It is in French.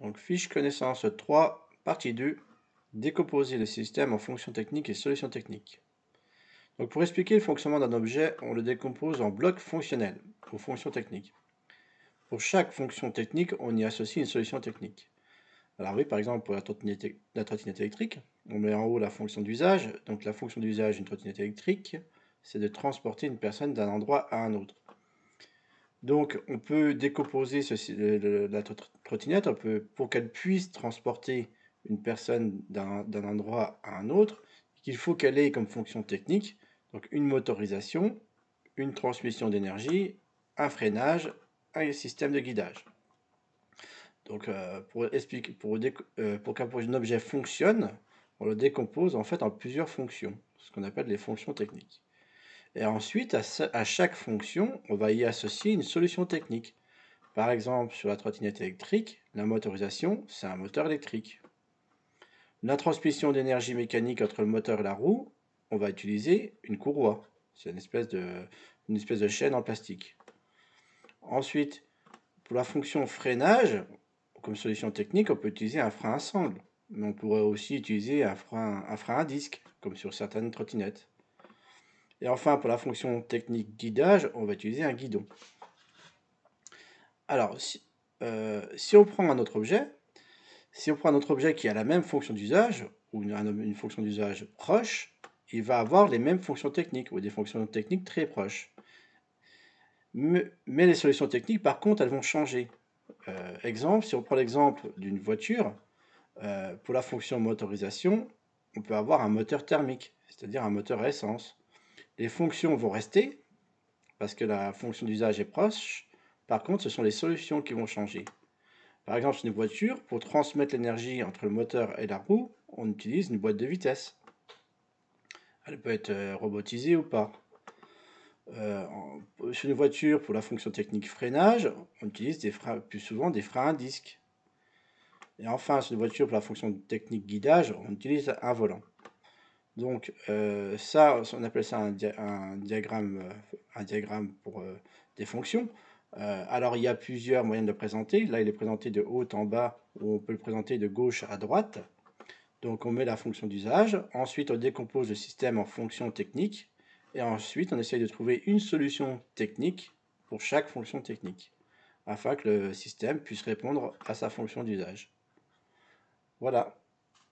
Donc, fiche connaissance 3, partie 2, décomposer le système en fonctions techniques et solutions techniques. Donc, pour expliquer le fonctionnement d'un objet, on le décompose en blocs fonctionnels, ou fonctions techniques. Pour chaque fonction technique, on y associe une solution technique. Alors oui, par exemple, pour la trottinette électrique, on met en haut la fonction d'usage. Donc la fonction d'usage d'une trottinette électrique, c'est de transporter une personne d'un endroit à un autre. Donc, on peut décomposer la trottinette, pour qu'elle puisse transporter une personne d'un endroit à un autre, qu'il faut qu'elle ait comme fonction technique, donc une motorisation, une transmission d'énergie, un freinage, un système de guidage. Donc, pour qu'un objet fonctionne, on le décompose en fait en plusieurs fonctions, ce qu'on appelle les fonctions techniques. Et ensuite, à chaque fonction, on va y associer une solution technique. Par exemple, sur la trottinette électrique, la motorisation, c'est un moteur électrique. La transmission d'énergie mécanique entre le moteur et la roue, on va utiliser une courroie. C'est une espèce de chaîne en plastique. Ensuite, pour la fonction freinage, comme solution technique, on peut utiliser un frein à sangle. Mais on pourrait aussi utiliser un frein à disque, comme sur certaines trottinettes. Et enfin, pour la fonction technique guidage, on va utiliser un guidon. Alors, si on prend un autre objet, qui a la même fonction d'usage, ou une fonction d'usage proche, il va avoir les mêmes fonctions techniques, ou des fonctions techniques très proches. Mais les solutions techniques, par contre, elles vont changer. Exemple, si on prend l'exemple d'une voiture, pour la fonction motorisation, on peut avoir un moteur thermique, c'est-à-dire un moteur à essence. Les fonctions vont rester, parce que la fonction d'usage est proche. Par contre, ce sont les solutions qui vont changer. Par exemple, sur une voiture, pour transmettre l'énergie entre le moteur et la roue, on utilise une boîte de vitesse. Elle peut être robotisée ou pas. Sur une voiture, pour la fonction technique freinage, on utilise plus souvent des freins à disque. Et enfin, sur une voiture, pour la fonction technique guidage, on utilise un volant. Donc ça, on appelle ça un diagramme pour des fonctions. Alors il y a plusieurs moyens de le présenter. Là, il est présenté de haut en bas, ou on peut le présenter de gauche à droite. Donc on met la fonction d'usage. Ensuite, on décompose le système en fonctions techniques. Et ensuite, on essaye de trouver une solution technique pour chaque fonction technique, afin que le système puisse répondre à sa fonction d'usage. Voilà.